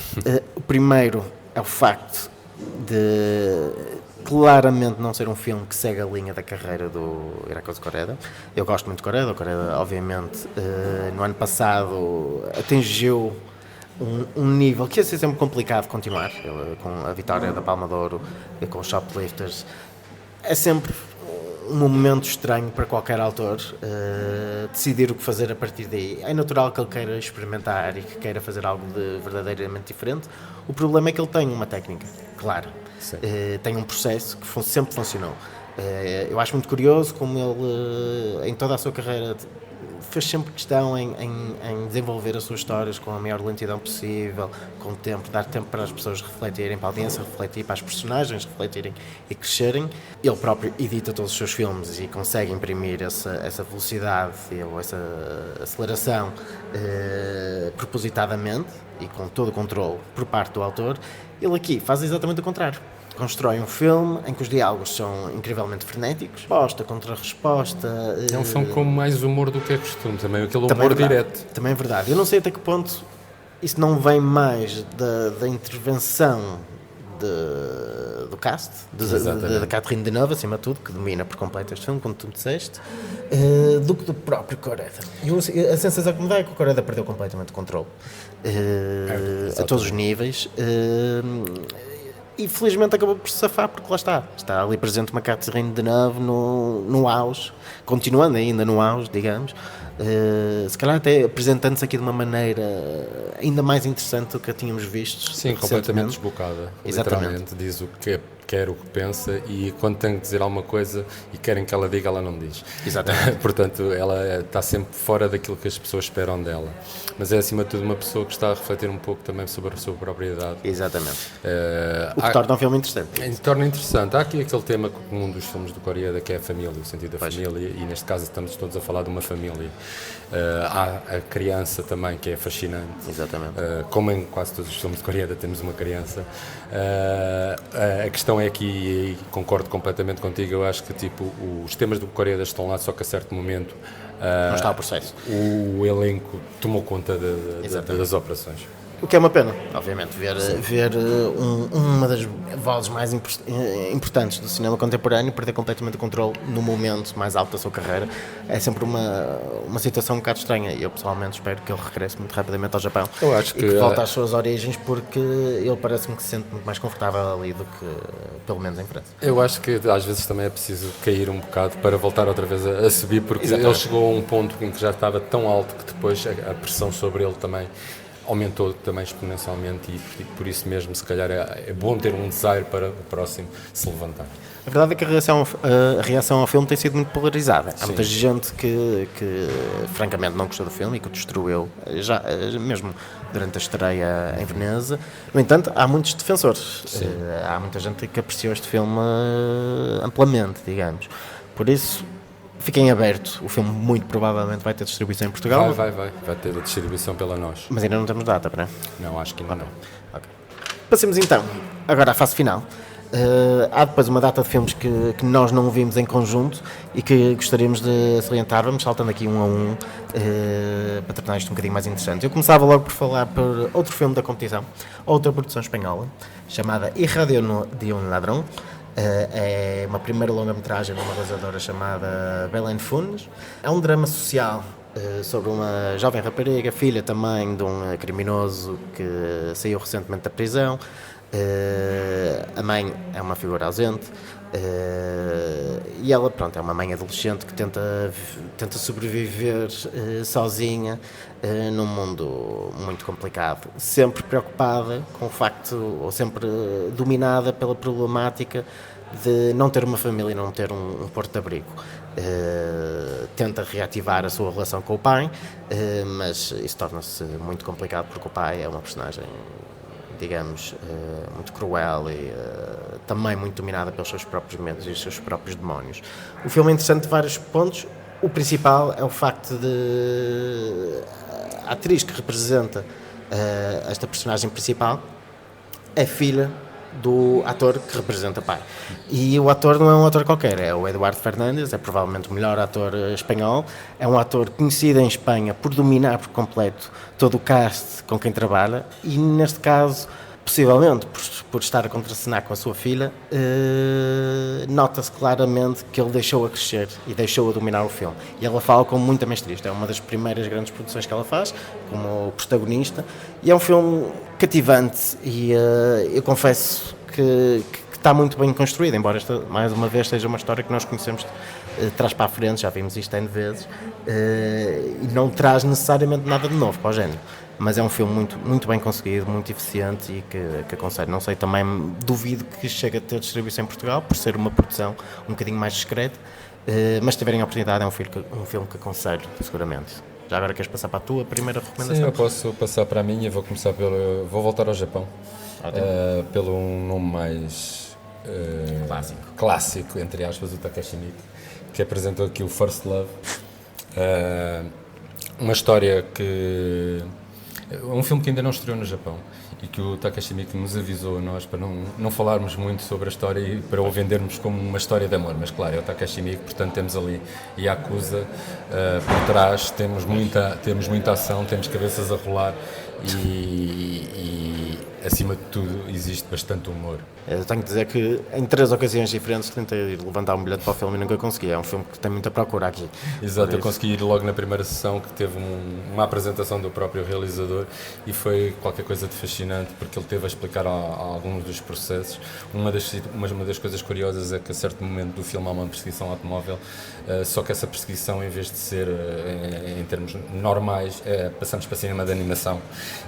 O primeiro é o facto de claramente não ser um filme que segue a linha da carreira do Irakoze Coreda. Eu gosto muito de Coreda. O Coreda, obviamente, no ano passado atingiu um nível que ia ser sempre complicado de continuar. Ele, com a vitória da Palma de Ouro e com os Shoplifters, é sempre um momento estranho para qualquer autor decidir o que fazer a partir daí. É natural que ele queira experimentar e que queira fazer algo de verdadeiramente diferente. O problema é que ele tem uma técnica clara, tem um processo que sempre funcionou. Eu acho muito curioso como ele, em toda a sua carreira, fez sempre questão em desenvolver as suas histórias com a maior lentidão possível, com o tempo, dar tempo para as pessoas refletirem, para a audiência refletir, para as personagens refletirem e crescerem. Ele próprio edita todos os seus filmes e consegue imprimir essa velocidade ou essa aceleração propositadamente e com todo o controle por parte do autor. Ele aqui faz exatamente o contrário. Constrói um filme em que os diálogos são incrivelmente frenéticos, resposta contra resposta. É um filme com mais humor do que é costume, também aquele humor direto. Também é verdade. Eu não sei até que ponto isso não vem mais da intervenção do cast, da Catherine Deneuve, acima de tudo, que domina por completo este filme, como tu me disseste, do que do próprio Coreda. A sensação que me dá é que o Coreda perdeu completamente o controle a todos os níveis. E felizmente acabou por se safar, porque lá está ali presente uma Catherine Deneuve no auge, continuando ainda no auge, digamos, se calhar até apresentando-se aqui de uma maneira ainda mais interessante do que a tínhamos visto. Sim, completamente desbocada. Exatamente. Diz o que quer, o que pensa, e quando tem que dizer alguma coisa e querem que ela diga, ela não diz. Exatamente. Portanto, ela está sempre fora daquilo que as pessoas esperam dela. Mas é, acima de tudo, uma pessoa que está a refletir um pouco também sobre a sua própria idade. Exatamente. O que torna um filme interessante. Torna interessante. Há aqui aquele tema comum dos filmes do Coreda, que é a família, o sentido da família, e neste caso estamos todos a falar de uma família. Há a criança também, que é fascinante. Exatamente. Como em quase todos os filmes de Coreda temos uma criança. A questão é aqui, e concordo completamente contigo, eu acho que tipo, os temas do Coreda estão lá, só que a certo momento não está o processo. O elenco tomou conta das operações. O que é uma pena, obviamente, ver uma das vozes mais importantes do cinema contemporâneo perder completamente o controle no momento mais alto da sua carreira é sempre uma situação um bocado estranha, e eu pessoalmente espero que ele regresse muito rapidamente ao Japão. Eu acho que e que volte às suas origens, porque ele parece-me que se sente muito mais confortável ali do que pelo menos em França. Eu acho que às vezes também é preciso cair um bocado para voltar outra vez a subir, porque ele chegou a um ponto em que já estava tão alto que depois a pressão sobre ele também aumentou também exponencialmente, e por isso mesmo se calhar é bom ter um desaire para o próximo se levantar. A verdade é que a reação ao filme tem sido muito polarizada. Há muita gente que francamente não gostou do filme e que o destruiu, já, mesmo durante a estreia em Veneza. No entanto, há muitos defensores. Há muita gente que apreciou este filme amplamente, digamos. Por isso, fiquem abertos. O filme muito provavelmente vai ter distribuição em Portugal. Vai ter a distribuição pela nós. Mas ainda não temos data, não é? Não, acho que ainda não. Okay. Passemos então agora à fase final. Há depois uma data de filmes que nós não vimos em conjunto e que gostaríamos de salientar. Vamos saltando aqui um a um para tornar isto um bocadinho mais interessante. Eu começava logo por falar por outro filme da competição, outra produção espanhola, chamada Hija de un Ladrón. É uma primeira longa-metragem de uma realizadora chamada Belén Funes. É um drama social sobre uma jovem rapariga, filha também de um criminoso que saiu recentemente da prisão. A mãe é uma figura ausente e ela, pronto, é uma mãe adolescente que tenta sobreviver sozinha num mundo muito complicado, sempre preocupada com o facto, ou sempre dominada pela problemática de não ter uma família e não ter um porto de abrigo. Tenta reativar a sua relação com o pai, mas isso torna-se muito complicado porque o pai é uma personagem, digamos, muito cruel e também muito dominada pelos seus próprios medos e os seus próprios demónios. O filme é interessante de vários pontos. O principal é o facto de a atriz que representa esta personagem principal é filha do ator que representa o pai. E o ator não é um ator qualquer, é o Eduardo Fernández, é provavelmente o melhor ator espanhol, é um ator conhecido em Espanha por dominar por completo todo o cast com quem trabalha, e neste caso, possivelmente por estar a contracenar com a sua filha, nota-se claramente que ele deixou-a crescer e deixou-a dominar o filme. E ela fala com muita mestria. Isto é uma das primeiras grandes produções que ela faz, como protagonista, e é um filme cativante e eu confesso que está muito bem construído, embora esta, mais uma vez, seja uma história que nós conhecemos de trás para a frente, já vimos isto N vezes, e não traz necessariamente nada de novo para o género. Mas é um filme muito, muito bem conseguido, muito eficiente e que aconselho. Não sei, também duvido que chegue a ter distribuição em Portugal, por ser uma produção um bocadinho mais discreta, mas se tiverem a oportunidade é um filme que aconselho, seguramente. Já agora queres passar para a tua primeira recomendação? Sim, eu posso passar para a minha. Vou começar vou voltar ao Japão, pelo um nome mais clássico, entre aspas, o Takashi Miike, que apresentou aqui o First Love. Uma história que... um filme que ainda não estreou no Japão e que o Takashi Miike nos avisou a nós para não falarmos muito sobre a história e para o vendermos como uma história de amor, mas claro, é o Takashi Miike, portanto temos ali Yakuza por trás, temos muita ação, temos cabeças a rolar e acima de tudo existe bastante humor. Eu tenho que dizer que em 3 ocasiões diferentes tentei levantar um bilhete para o filme e nunca consegui. É um filme que tem muita procura aqui. Exato, eu consegui ir logo na primeira sessão, que teve uma apresentação do próprio realizador, e foi qualquer coisa de fascinante, porque ele teve a explicar alguns dos processos. Uma das coisas curiosas é que a certo momento do filme há uma perseguição automóvel, só que essa perseguição, em vez de ser em termos normais, passamos para cinema de animação,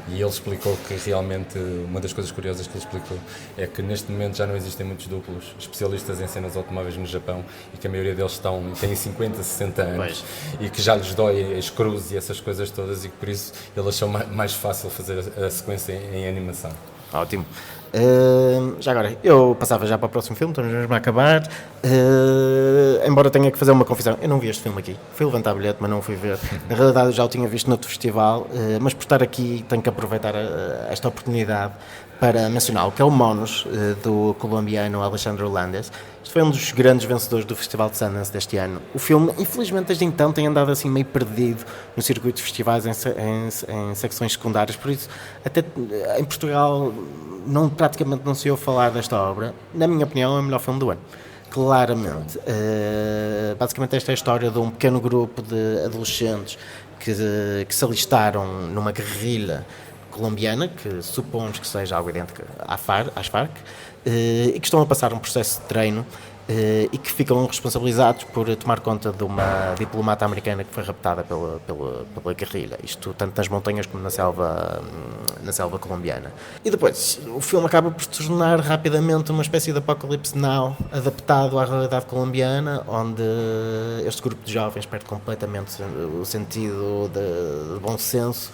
e ele explicou que realmente uma das coisas curiosas que ele explicou é que neste momento já não existem muitos duplos especialistas em cenas automóveis no Japão, e que a maioria deles têm 50, 60 anos e que já lhes dói as cruzes e essas coisas todas, e que por isso ele achou mais fácil fazer a sequência em animação. Ótimo. Já agora, eu passava já para o próximo filme, estamos mesmo a acabar. Embora tenha que fazer uma confissão, eu não vi este filme aqui. Fui levantar bilhete, mas não fui ver. Na realidade, eu já o tinha visto noutro festival, mas por estar aqui tenho que aproveitar esta oportunidade para mencionar, que é o Monos, do colombiano Alejandro Landes. Isto foi um dos grandes vencedores do Festival de Sundance deste ano. O filme, infelizmente, desde então tem andado assim meio perdido no circuito de festivais em secções secundárias, por isso, até em Portugal, praticamente não se ouve falar desta obra. Na minha opinião, é o melhor filme do ano. Claramente. Basicamente, esta é a história de um pequeno grupo de adolescentes que se alistaram numa guerrilha colombiana, que supomos que seja algo idêntico às Farc, e que estão a passar um processo de treino e que ficam responsabilizados por tomar conta de uma diplomata americana que foi raptada pela guerrilha, isto tanto nas montanhas como na selva colombiana. E depois, o filme acaba por se tornar rapidamente uma espécie de Apocalypse Now, adaptado à realidade colombiana, onde este grupo de jovens perde completamente o sentido de bom senso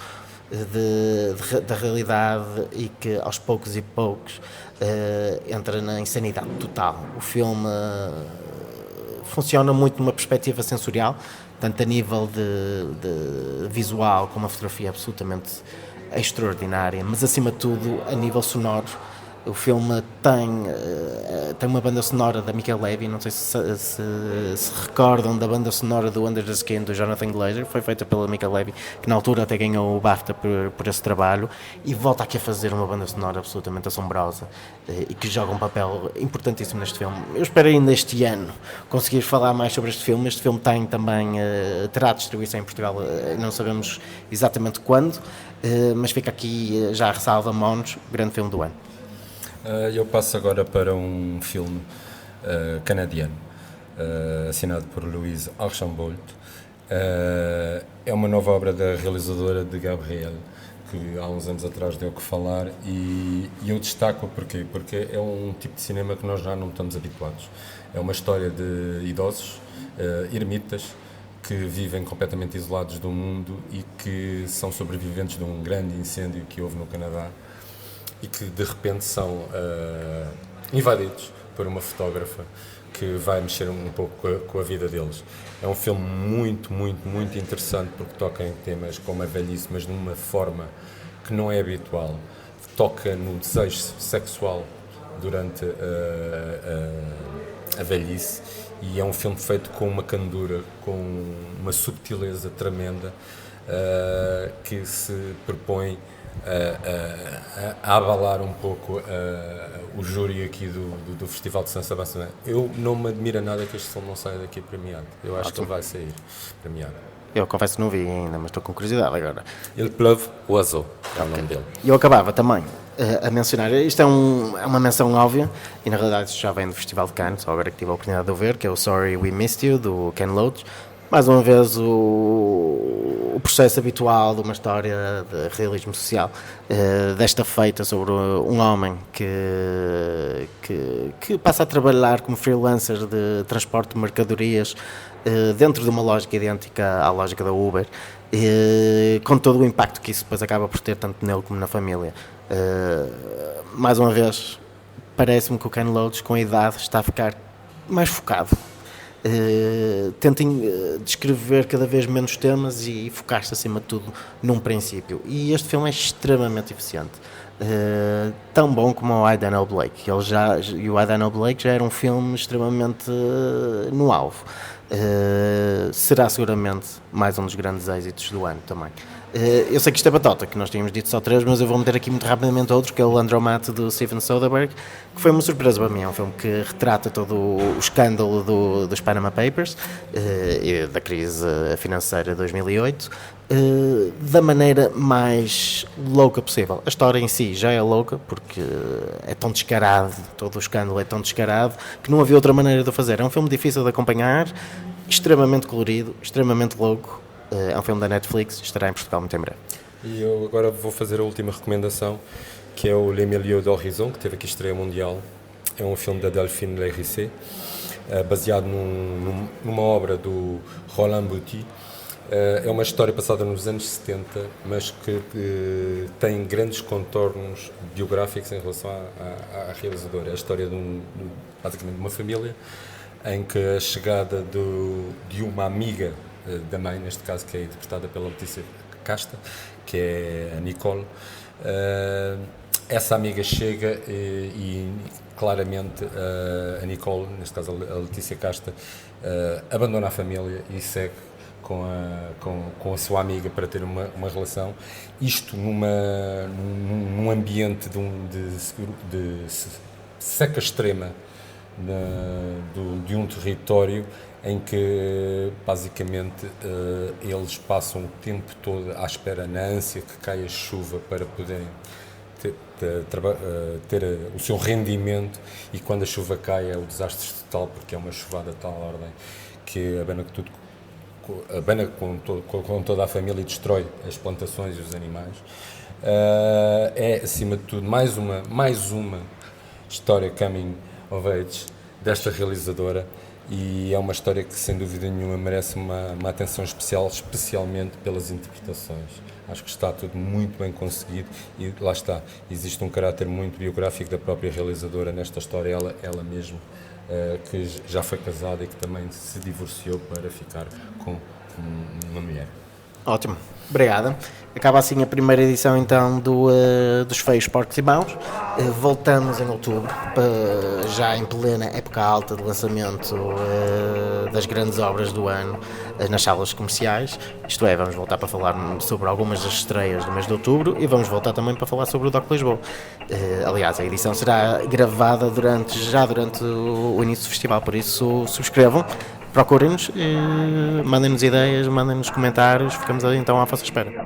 da realidade e que aos poucos entra na insanidade total. O filme funciona muito numa perspectiva sensorial, tanto a nível de visual como a fotografia absolutamente extraordinária, mas acima de tudo a nível sonoro. O filme tem uma banda sonora da Mica Levi, não sei se recordam da banda sonora do Under the Skin, do Jonathan Glazer, foi feita pela Mica Levi, que na altura até ganhou o BAFTA por esse trabalho, e volta aqui a fazer uma banda sonora absolutamente assombrosa e que joga um papel importantíssimo neste filme. Eu espero ainda este ano conseguir falar mais sobre este filme. Este filme tem também, terá distribuição em Portugal, não sabemos exatamente quando, mas fica aqui já a ressalva Monos, grande filme do ano. Eu passo agora para um filme canadiano, assinado por Louise Archambault. É uma nova obra da realizadora de Gabriel, que há uns anos atrás deu o que falar, e eu destaco porque é um tipo de cinema que nós já não estamos habituados. É uma história de idosos, ermitas, que vivem completamente isolados do mundo e que são sobreviventes de um grande incêndio que houve no Canadá, e que de repente são invadidos por uma fotógrafa que vai mexer um pouco com a vida deles. É um filme muito, muito, muito interessante porque toca em temas como a velhice, mas de uma forma que não é habitual. Toca no desejo sexual durante a velhice, e é um filme feito com uma candura, com uma subtileza tremenda, que se propõe a abalar um pouco o júri aqui do Festival de San Sebastián. Eu não me admira nada que este filme não saia daqui premiado. Eu acho que ele vai sair premiado. Eu confesso que não vi ainda, mas estou com curiosidade agora. Il pleuve oiseau, é o nome dele. E eu acabava também a mencionar, isto é uma menção óbvia, e na realidade isto já vem do Festival de Cannes, só agora que tive a oportunidade de o ver, que é o Sorry We Missed You, do Ken Loach. Mais uma vez o processo habitual de uma história de realismo social, desta feita sobre um homem que passa a trabalhar como freelancer de transporte de mercadorias dentro de uma lógica idêntica à lógica da Uber, com todo o impacto que isso depois acaba por ter tanto nele como na família. Mais uma vez, parece-me que o Ken Loach, com a idade, está a ficar mais focado. Tentem descrever cada vez menos temas e focar-se acima de tudo num princípio, e este filme é extremamente eficiente, tão bom como o I, Daniel Blake. E o I, Daniel Blake já era um filme extremamente no alvo. Será seguramente mais um dos grandes êxitos do ano também. Eu sei que isto é batota, que nós tínhamos dito só 3, mas eu vou meter aqui muito rapidamente outro, que é o Landromat, do Steven Soderbergh, que foi uma surpresa para mim. É um filme que retrata todo o escândalo dos Panama Papers e da crise financeira de 2008 da maneira mais louca possível. A história em si já é louca, porque é tão descarado, todo o escândalo é tão descarado, que não havia outra maneira de o fazer. É um filme difícil de acompanhar, extremamente colorido, extremamente louco. É um filme da Netflix, estará em Portugal muito em breve. E eu agora vou fazer a última recomendação, que é o Les Milieux d'Horizon, que teve aqui estreia mundial. É um filme da Delphine Lérissé, baseado numa obra do Roland Bouty. É uma história passada nos anos 70, mas que tem grandes contornos biográficos em relação à realizadora. É a história basicamente de uma família em que a chegada de uma amiga da mãe, neste caso, que é interpretada pela Letícia Casta, que é a Nicole, essa amiga chega e claramente a Nicole, neste caso a Letícia Casta, abandona a família e segue com a sua amiga para ter uma relação. Isto num ambiente de seca extrema de um território em que basicamente eles passam o tempo todo à espera, na ânsia que caia chuva para poderem ter o seu rendimento, e quando a chuva cai é o desastre total, porque é uma chuvada de tal ordem que abana com toda a família e destrói as plantações e os animais. É, acima de tudo, mais uma história coming of age desta realizadora, e é uma história que sem dúvida nenhuma merece uma atenção especial, especialmente pelas interpretações. Acho que está tudo muito bem conseguido e lá está, existe um caráter muito biográfico da própria realizadora nesta história, ela mesma, que já foi casada e que também se divorciou para ficar com uma mulher. Ótimo, obrigada. Acaba assim a primeira edição então dos Feios, Porcos e Maus. Voltamos em outubro, já em plena época alta de lançamento das grandes obras do ano nas salas comerciais. Isto é, vamos voltar para falar sobre algumas das estreias do mês de outubro e vamos voltar também para falar sobre o DOC Lisboa. Aliás, a edição será gravada já durante o início do festival, por isso subscrevam. Procurem-nos, mandem-nos ideias, mandem-nos comentários, ficamos então à vossa espera.